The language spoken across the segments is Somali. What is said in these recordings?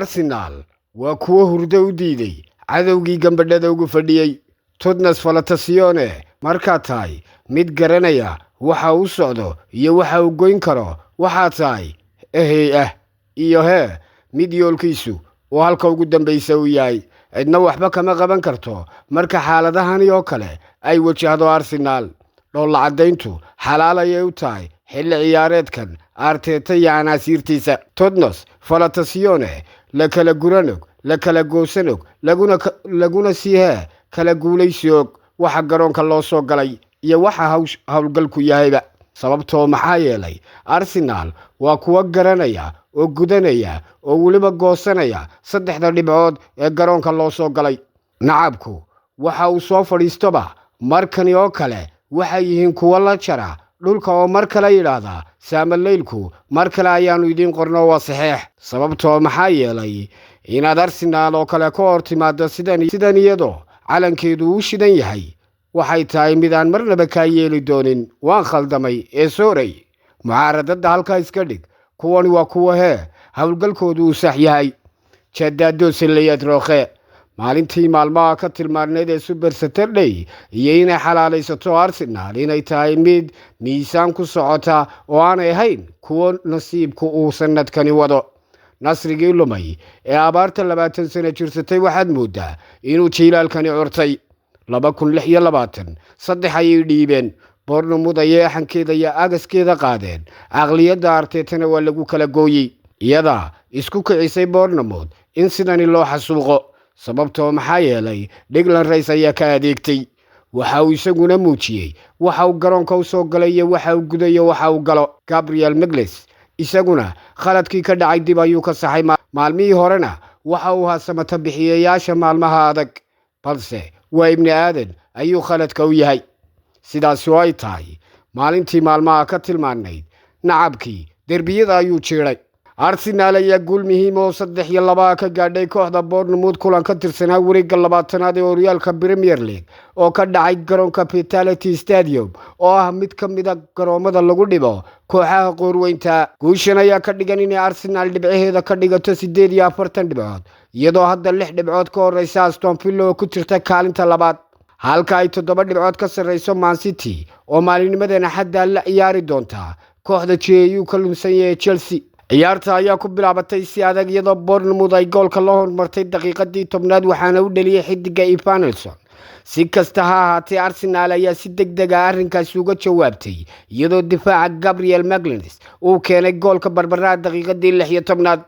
Arsenal waa kuwa hurdo u diiday cadowgii gambadhada ugu fadhiyay Totnes Falatassione markaa tahay mid garanaya waxa uu socdo iyo waxa uu goyn karo waxa tahay iyo mid yoolkiisu oo halka ugu dambaysa uu yahay cidna waxba kama qaban karto marka xaaladahani oo kale ay wajahdo Arsenal dhoolla cadayntu xalaal ayay u tahay xilli ciyaareedkan Arteta iyo canaasiirtiisa Totnes Falatassione la kala guranog la kala goosanog laguna sii kala guulaysiog waxa garoonka loo soo galay iyo waxa hawlgalku yahayba sababtoo maxaa yeelay Arsenal waa kuwa garanaya oo gudanaya oo waliba goosanaya saddexda dhibcood ee garoonka loo soo galay nacabku waxa uu soo fadhiistoba markani oo kale waxay yihiin kuwa la jara dhulka oo mar kale yiraahda saamaleylku mar kale ayaanu idin qorno waa saxiix sababtoo maxaa yeelay inaad Arsenal oo kale ka hor timaado sidan iyadoo calankeedu uu shidan yahay waxay tahay mid aan marnaba ka yeeli doonin waan khaldamay ee sooray mucaaradada halka iska dhig kuwani waa kuwa hawlgalkoodu uu sax yahay Jadado Sileyad Roxe maalintii maalmaha ka tilmaarneed ee Super Saturday iyo inay xalaalaysato Arsenal inay tahay mid miisaan ku socota oo aan ahayn kuwa nasiibku uu sanadkani wado nasrigii lumay ee abaarta 20 sano jirsatay waxaad moodaa inuu jiilaalkani curtay 2026 saddex ayay dhiibeen Bournemouth ayay xankeeda iyo agaskeeda qaadeen aqliyada Artetana waa lagu kala gooyay iyada isku kicisay Bournemouth in sidani loo xasuuqo sababtoo maxaa yeelay Declan Rice ayaa ka adeegtay waxa uu isaguna muujiyay waxa uu garoonka u soo galay iyo waxa uu gudayo waxa uu galo Gabriel Magalhaes isaguna khaladkii ka dhacay dib ayuu ka saxay maalmihii horena waxa uu hasamata bixiyayaasha maalmaha adag balse waa ibni aadan ayuu khaladka u yahay sidaas oo ay tahay maalintii maalmaha ka tilmaanayd nacabkii derbiyada ayuu jiiray Arsenal ayaa guul muhiim oo 3-2 ka gaadhay kooxda Bournemouth kulan ka tirsanaa wareegga 20aad ee horyaalka Premier League oo ka dhacay garoonka Vitality Stadium oo ah mid ka mid ah garoomada lagu dhibo kooxaha qoorweynta guushan ayaa ka dhigan in Arsenal dhibcaheeda ka dhigato 48 dhibcood iyadoo hadda 6 dhibcood ka horeysa Aston Villa oo ku jirta kaalinta labaad halka ay 7 dhibcood ka sareyso Man City oo maalinnimadeena xadda la ciyaari doonta kooxda JU ka lumsan ee Chelsea ciyaarta ayaa ku bilaabatay si adag iyadoo Bournemouth ay goolka loo hormartay daqiiqadii 10aad waxaana u dhaliyay xidiga Evanilson si kasta ha ahaatee Arsenal ayaa si degdeg ah arrinkaas uga jawaabtay iyadoo difaaca Gabriel Magalhaes uu keenay goolka barbaraha daqiiqadii 16aad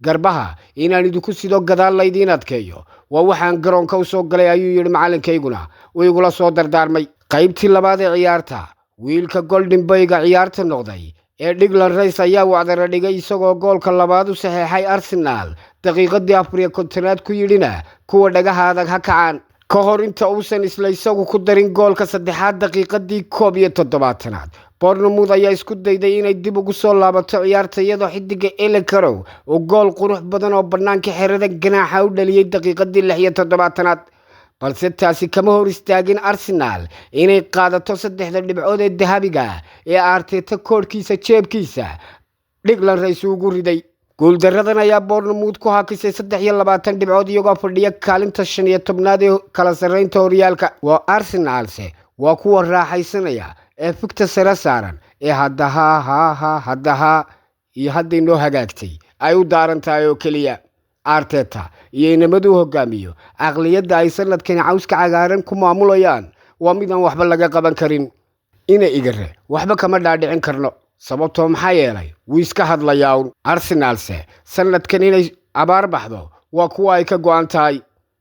garbaha inaan idinku sido gadaal laydin adkeeyo waa waxaan garoonka u soo galay ayuu yiri macalinkayguna uu igula soo dardaarmay qaybtii labaad ee ciyaarta wiilka Golden Boy-ga ciyaarta noqday ee Declan Rice ayaa wacdara dhigay isagoo goolka labaad u saxeexay Arsenal daqiiqadii 54aad ku yidhina kuwa dhagaha adag ha kacaan ka hor inta uusan isla isagu ku darin goolka saddexaad daqiiqadii 17aad Bournemouth ayaa isku dayday inay dib ugu soo laabato ciyaarta iyadoo xidiga Elekarow oo gool qurux badan oo banaanka xerada ganaaxa u dhaliyay daqiiqadii 16aad balse taasi kama hor istaagin Arsenal inay qaadato saddexda dhibcood ee dahabiga ee Arteta koodhkiisa jeebkiisa Declan Rice ugu riday guuldaradan ayaa Bournemouth ku hakisay 23 dhibcood iyagoo fadhiya kaalinta 15aad ee kala sareynta horyaalka waa Arsenal waa kuwa raaxaysanaya ee fikta sare saaran ee hadda iyo hadda inoo hagaagtay ay u daaran tahay oo kaliya Arteta iyo inamadu hogaamiyo aqliyada ay sanadkan cawska cagaaran ku maamulayaan waa mid aan waxba laga qaban karin ina igare waxba kama dhaadhicin karno sababtoo maxaa yeelay wuu iska hadlayaa Arsenal sanadkan inay abaar baxdo waa kuwa ay ka go'an tahay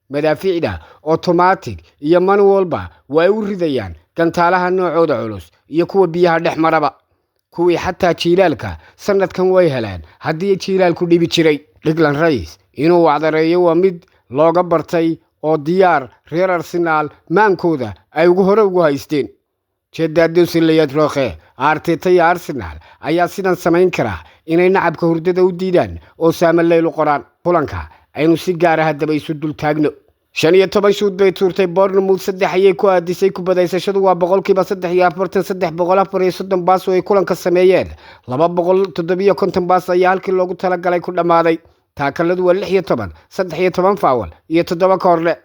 madaafiicda automatic iyo manualba way u ridayaan gantaalaha noocooda culus iyo kuwa biyaha dhex maraba kuwii xataa jiilaalka sanadkan way heleen haddii jiilaalku dhibi jiray Declan Rice inuu wacdareeyo waa mid looga bartay oo diyaar reer Arsenal maankooda ay ugu hore ugu haysteen Jadado Sileyad Roxe Arteta iyo Arsenal ayaa sidan samayn kara inay nacabka hurdada u diidaan oo saamaleyl u qoraan kulanka aynu si gaar ah hadaba isu dul taagno 15 shoot bay tuurtay Bournemouth 3 ayay ku aadisay kubadaysashadu waa 343 baas oo ay kulanka sameeyeen 257 baas ayaa halkii loogu talagalay ku dhamaaday taakaladu waa 16, 13 faawal iyo 7 koorle.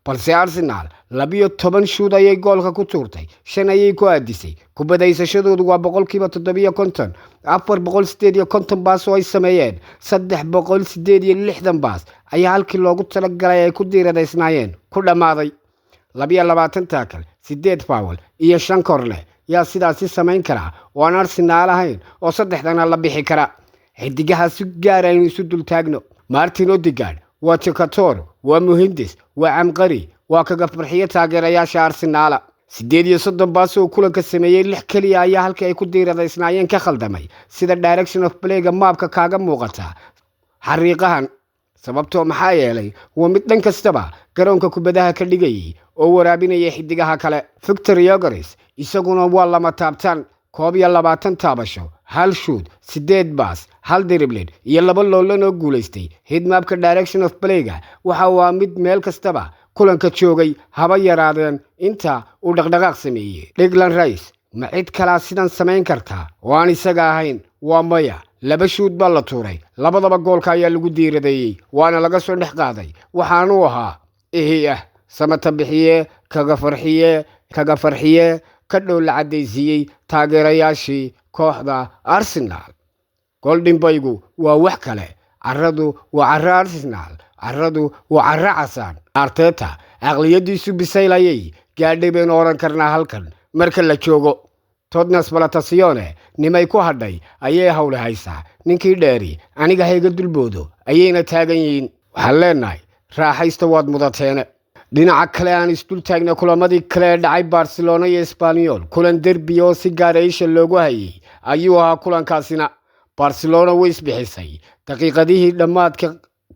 balse Arsenal 12 shoot ayay goolka ku tuurtay, 5 ayay ku aadisay. Kubadaysashadoodu waa 750, 458 baas oo ay sameeyeen, 360 baas ayaa halkii loogu talagalay ay ku diiradaysnaayeen ku dhamaaday. 22 taakal, 8 faawal iyo 5 korle yaa sidaasi samayn kara oo aan Arsenal ahayn oo saddexdana la bixi kara. xidigaha si gaar ah isu dul taagno. Martin Odegaard waa Chikator, waa Muhindis, waa Amqari, waa kaga farxiye taageerayaasha Arsenal. 38 baas oo kulanka sameeyay 6 kaliya ayaa halkii ay ku diiradaysnaayeen ka khaldamay, sida direction of play-ga maapka kaaga muuqata xariiqahan. sababtoo maxaa yeelay waa mid dhan kastaba garoonka kubadaha ka dhigayay oo waraabinaya xidigaha kale. Victor Yokeres isaguna waa lama taabtaan, 22 taabasho, 1 shoot, 8 baas, 1 dribbling iyo 2 loolan oo guuleystay. Headmapka direction of play-ga waxa waa mid meel kastaba kulanka joogay, haba yaraadeen inta uu dhaqdhaqaaq sameeyay. Declan Rice ma cid kale sidan samayn kartaa oo aan isaga ahayn? waa maya. 2 shoot baa la tuuray, labadaba goolka ayaa lagu diiradeeyay, waana laga soo dhex qaaday. waxaanu ahaa samata bixiye, kaga farxiye ka dhow la cadaysiiyey taageerayaashii kooxda Arsenal. Golden Boygu waa wax kale, carradu waa carro Arsenal, carradu waa carro casaan. Arteta aqliyadiisu bisaylayay gaadhay been oran karnaa halkan marka la joogo. Totnes Balatacione nimay ku hadhay ayay hawle haysaa. ninkii dheeri aniga hayga dulboodo ayayna taagan yihiin. waxaan leenahay raaxaysta waad mudateene. dhinaca kale aan isdul taagna kulamadii kale dhacay Barcelona iyo Espanyol. kulan derbi oo si gaar ah isha loogu hayay ayuu ahaa kulankaasina. Barcelona way isbixisay daqiiqadihii dhammaadka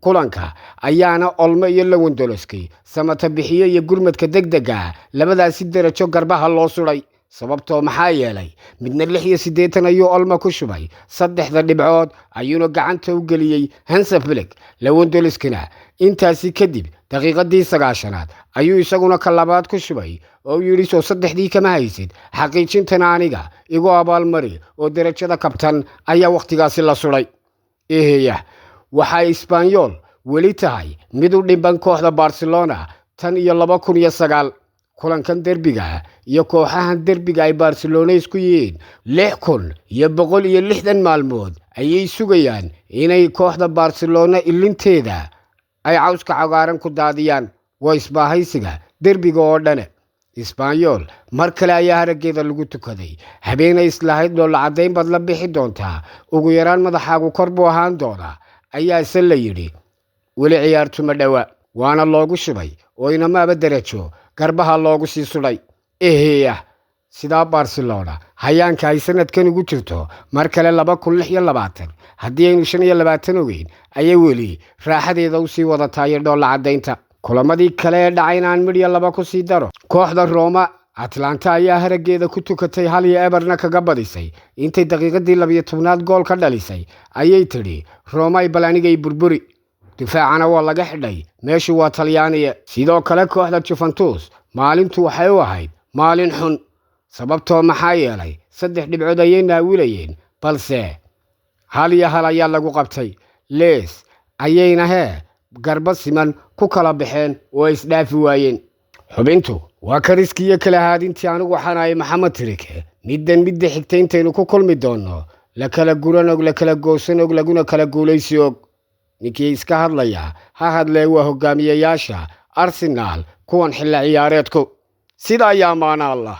kulanka ayaana Olmo iyo Lewandowski samata bixiye iyo gurmadka degdega labadaasi darajo garbaha loo suray. sababtoo maxaa yeelay midna 86 ayuu Olmo ku shubay, 3 dhibcood ayuuna gacanta u geliyay Hansi Flick. Lewandowskina intaasi kadib daqiiqadii 9aad ayuu isaguna ka labaad ku shubay oo yiri soo 3dii kama haysid, xaqiijintana aniga igu abaalmari oo darajada kabtan ayaa waqtigaasi la suray. waxa Espanyol weli tahay mid u dhimban kooxda Barcelona tan iyo 2009. kulankan derbiga iyo kooxahan derbiga ay Barcelona isku yihiin 6160 maalmood ayay sugayaan inay kooxda Barcelona ilinteeda ay cawska cagaaran ku daadiyaan. waa isbaahaysiga derbiga oo dhan. Espanyol mar kale ayaa harageeda lagu tukaday. habeenay islahayd oo la cadeyn bad la bixi doontaa, ugu yaraan madaxaagu kor buu ahaan doonaa ayaa isla la yiri. weli ciyaartu ma dhawa, waana loogu shubay oo inamaaba darajo garbaha loogu sii suday. sidaa Barcelona hayaanka ay sanadkan ugu jirto mar kale 2026 haddii aynu 25 ogeyn ayay weli raaxadeeda u sii wadataa iyo dhoolla cadaynta. kulamadii kale dhacaynaan midya 2 ku sii daro. kooxda Roma Atlanta ayaa harageeda ku tukatay 1-0 kaga badisay. intay daqiiqadii 12aad gool ka dhalisay ayay tiri Roma ay balanigay burburi. difaacana waa laga xidhay, meeshu waa Talyaaniga. sidoo kale kooxda Juventus maalintu waxay u ahayd maalin xun. sababtoo maxaa yeelay 3 dhibcood ayay naawilayeen, balse 1-1 ayaa lagu qabtay. lees ayayna garba siman ku kala baxeen oo isdhaafi waayeen. xubintu waa kariskiyo kala haadintii. anigu waxaan ahay Maxamed Tirike. midda xigta intaynu ku kulmi doono la kala guran la kala goosan laguna kala guulaysi ninkii iska hadlaya ha hadlee waa hogaamiyayaasha Arsenal kuwan xilli ciyaareedku. sida ayaa maana Allah.